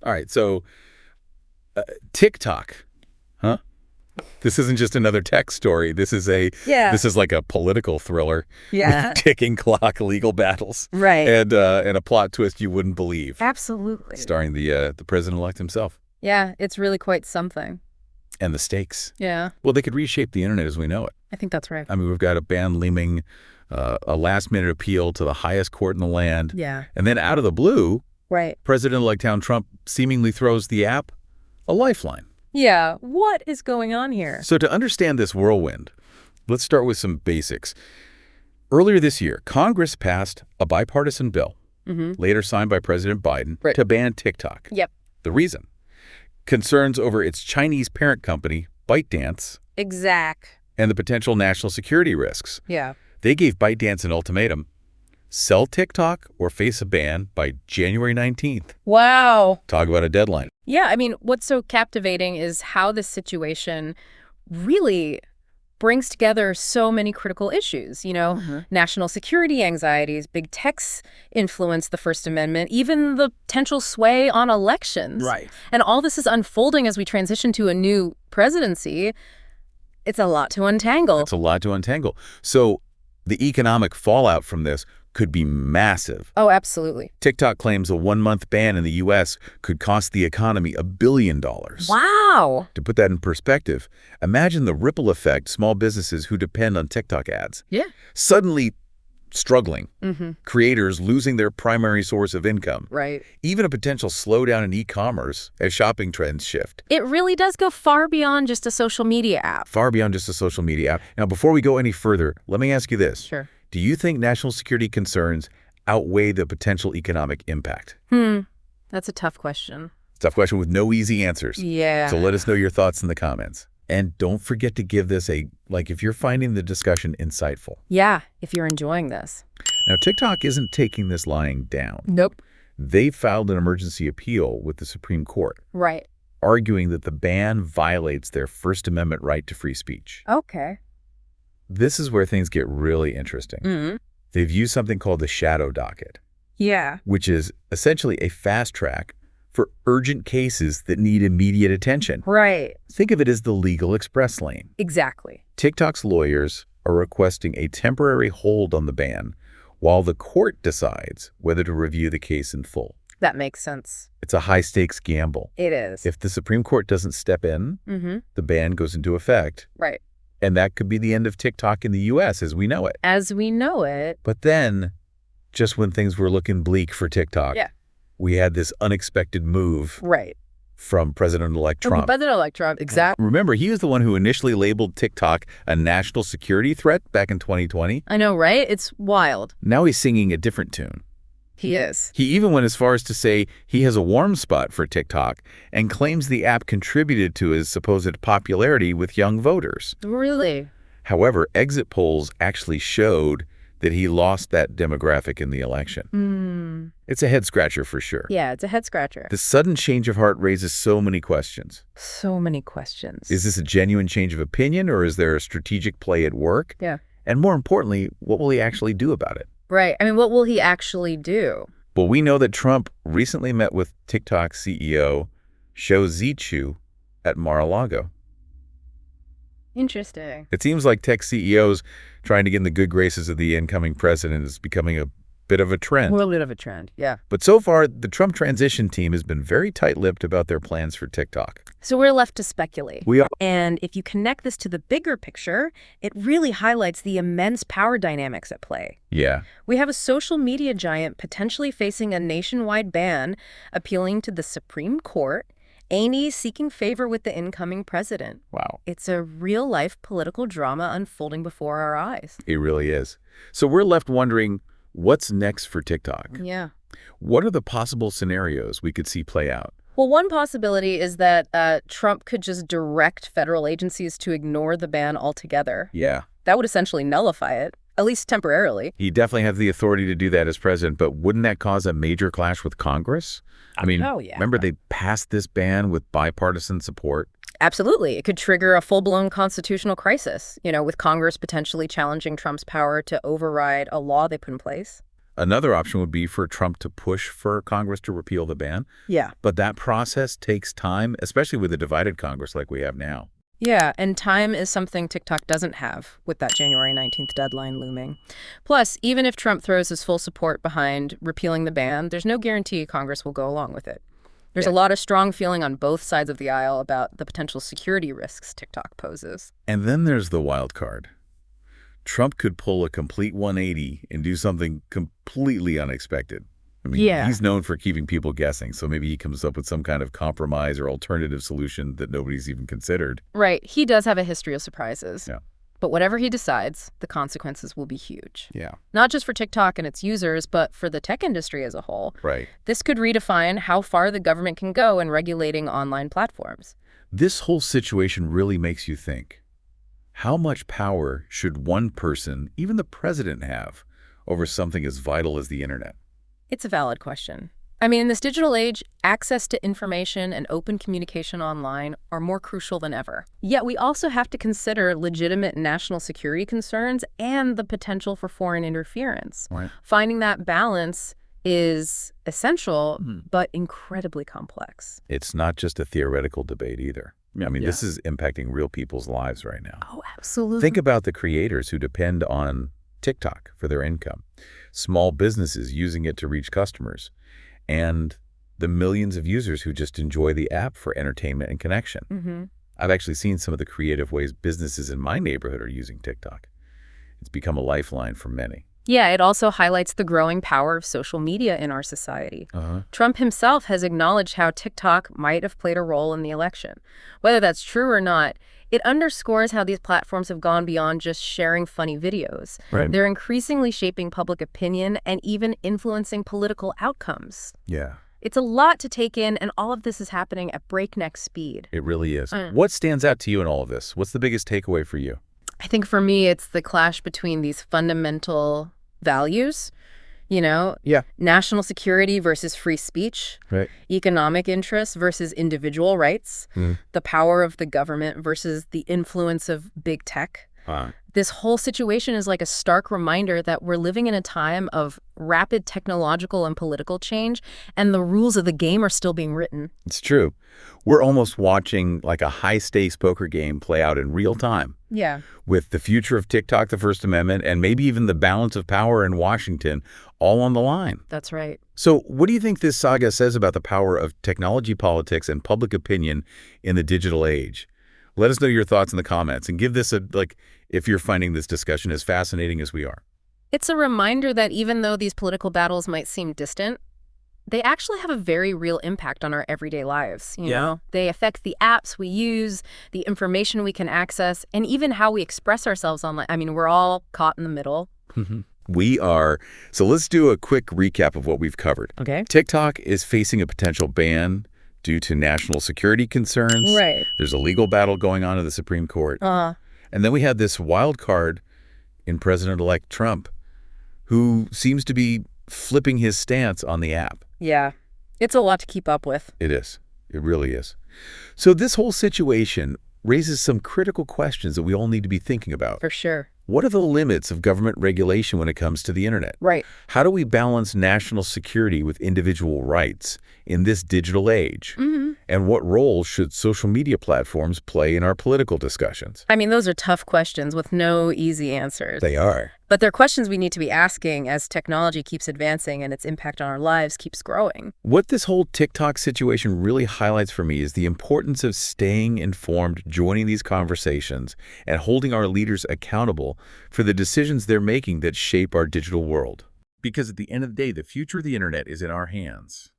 All right, so TikTok, huh? This isn't just another tech story. Yeah. This is like a political thriller with Yeah. ticking clock, legal battles, Right. and a plot twist you wouldn't believe, Absolutely. starring the president-elect himself. Yeah, it's really quite something. And the stakes. Yeah, Well, they could reshape the internet as we know it. I think that's right. I mean, we've got a ban looming, a last-minute appeal to the highest court in the land, Yeah. and then out of the blue, Right. President-elect Trump seemingly throws the app a lifeline. Yeah, what is going on here? So to understand this whirlwind, let's start with some basics. Earlier this year, Congress passed a bipartisan bill, later signed by President Biden, Right. to ban TikTok. Yep. The reason? Concerns over its Chinese parent company, ByteDance, Exact. and the potential national security risks. Yeah. They gave ByteDance an ultimatum: sell TikTok or face a ban by January 19th. Wow. Talk about a deadline. Yeah, I mean, what's so captivating is how this situation really brings together so many critical issues, national security anxieties, big tech's influence, the First Amendment, even the potential sway on elections. Right. And all this is unfolding as we transition to a new presidency. It's a lot to untangle. It's a lot to untangle. So the economic fallout from this could be massive. Oh, absolutely. TikTok claims a 1-month ban in the U.S. could cost the economy $1 billion. Wow. To put that in perspective, imagine the ripple effect small businesses who depend on TikTok ads. Yeah. Suddenly struggling, creators losing their primary source of income. Right. Even a potential slowdown in e-commerce as shopping trends shift. It really does go far beyond just a social media app. Far beyond just a social media app. Now, before we go any further, let me ask you this. Sure. Do you think national security concerns outweigh the potential economic impact? That's a tough question. Tough question with no easy answers. Yeah. So let us know your thoughts in the comments. And don't forget to give this if you're finding the discussion insightful. Yeah, if you're enjoying this. Now, TikTok isn't taking this lying down. Nope. They filed an emergency appeal with the Supreme Court, Right. arguing that the ban violates their First Amendment right to free speech. Okay. This is where things get really interesting. They've used something called the shadow docket, Yeah. which is essentially a fast track for urgent cases that need immediate attention. Right. Think of it as the legal express lane. Exactly. TikTok's lawyers are requesting a temporary hold on the ban while the court decides whether to review the case in full. That makes sense. It's a high-stakes gamble. It is. If the Supreme Court doesn't step in, the ban goes into effect. Right. And that could be the end of TikTok in the U.S. as we know it. As we know it. But then, just when things were looking bleak for TikTok, we had this unexpected move Right. from President-elect Trump. President-elect Trump. Exactly. Remember, he was the one who initially labeled TikTok a national security threat back in 2020. I know, right? It's wild. Now he's singing a different tune. He is. He even went as far as to say he has a warm spot for TikTok and claims the app contributed to his supposed popularity with young voters. Really? However, exit polls actually showed that he lost that demographic in the election. It's a head-scratcher for sure. Yeah, it's a head-scratcher. The sudden change of heart raises so many questions. So many questions. Is this a genuine change of opinion, or is there a strategic play at work? Yeah. And more importantly, what will he actually do about it? Right. I mean, what will he actually do? Well, we know that Trump recently met with TikTok CEO Shou Zichu at Mar-a-Lago. Interesting. It seems like tech CEOs trying to get in the good graces of the incoming president is becoming a bit of a trend. A little bit of a trend, yeah. But so far, the Trump transition team has been very tight-lipped about their plans for TikTok. So we're left to speculate. We are. And if you connect this to the bigger picture, it really highlights the immense power dynamics at play. Yeah. We have a social media giant potentially facing a nationwide ban, appealing to the Supreme Court, and seeking favor with the incoming president. Wow. It's a real-life political drama unfolding before our eyes. It really is. So we're left wondering, what's next for TikTok? Yeah. What are the possible scenarios we could see play out? Well, one possibility is that Trump could just direct federal agencies to ignore the ban altogether. Yeah. That would essentially nullify it, at least temporarily. He definitely has the authority to do that as president, but wouldn't that cause a major clash with Congress? I mean, remember they passed this ban with bipartisan support? Absolutely. It could trigger a full-blown constitutional crisis, with Congress potentially challenging Trump's power to override a law they put in place. Another option would be for Trump to push for Congress to repeal the ban. Yeah. But that process takes time, especially with a divided Congress like we have now. Yeah, and time is something TikTok doesn't have with that January 19th deadline looming. Plus, even if Trump throws his full support behind repealing the ban, there's no guarantee Congress will go along with it. There's a lot of strong feeling on both sides of the aisle about the potential security risks TikTok poses. And then there's the wild card. Trump could pull a complete 180 and do something completely unexpected. I mean, he's known for keeping people guessing, so maybe he comes up with some kind of compromise or alternative solution that nobody's even considered. Right. He does have a history of surprises. Yeah. But whatever he decides, the consequences will be huge. Yeah. Not just for TikTok and its users, but for the tech industry as a whole. Right. This could redefine how far the government can go in regulating online platforms. This whole situation really makes you think. How much power should one person, even the president, have over something as vital as the internet? It's a valid question. I mean, in this digital age, access to information and open communication online are more crucial than ever. Yet we also have to consider legitimate national security concerns and the potential for foreign interference. Right. Finding that balance is essential, but incredibly complex. It's not just a theoretical debate either. I mean, this is impacting real people's lives right now. Oh, absolutely. Think about the creators who depend on TikTok for their income, small businesses using it to reach customers, and the millions of users who just enjoy the app for entertainment and connection. I've actually seen some of the creative ways businesses in my neighborhood are using TikTok. It's become a lifeline for many. Yeah, it also highlights the growing power of social media in our society. Trump himself has acknowledged how TikTok might have played a role in the election. Whether that's true or not, it underscores how these platforms have gone beyond just sharing funny videos. Right. They're increasingly shaping public opinion and even influencing political outcomes. Yeah. It's a lot to take in, and all of this is happening at breakneck speed. It really is. What stands out to you in all of this? What's the biggest takeaway for you? I think for me, it's the clash between these fundamental values, national security versus free speech, economic interests versus individual rights, the power of the government versus the influence of big tech. This whole situation is like a stark reminder that we're living in a time of rapid technological and political change, and the rules of the game are still being written. It's true. We're almost watching like a high-stakes poker game play out in real time. Yeah. With the future of TikTok, the First Amendment, and maybe even the balance of power in Washington all on the line. That's right. So what do you think this saga says about the power of technology politics and public opinion in the digital age? Let us know your thoughts in the comments and give this if you're finding this discussion as fascinating as we are. It's a reminder that even though these political battles might seem distant, they actually have a very real impact on our everyday lives. You know, they affect the apps we use, the information we can access, and even how we express ourselves online. I mean, we're all caught in the middle. We are. So let's do a quick recap of what we've covered. Okay. TikTok is facing a potential ban due to national security concerns. Right. There's a legal battle going on in the Supreme Court. And then we had this wild card in President-elect Trump, who seems to be flipping his stance on the app. Yeah. It's a lot to keep up with. It is. It really is. So this whole situation raises some critical questions that we all need to be thinking about. For sure. What are the limits of government regulation when it comes to the internet? Right. How do we balance national security with individual rights in this digital age? And what role should social media platforms play in our political discussions? I mean, those are tough questions with no easy answers. They are. But they're questions we need to be asking as technology keeps advancing and its impact on our lives keeps growing. What this whole TikTok situation really highlights for me is the importance of staying informed, joining these conversations, and holding our leaders accountable for the decisions they're making that shape our digital world. Because at the end of the day, the future of the internet is in our hands.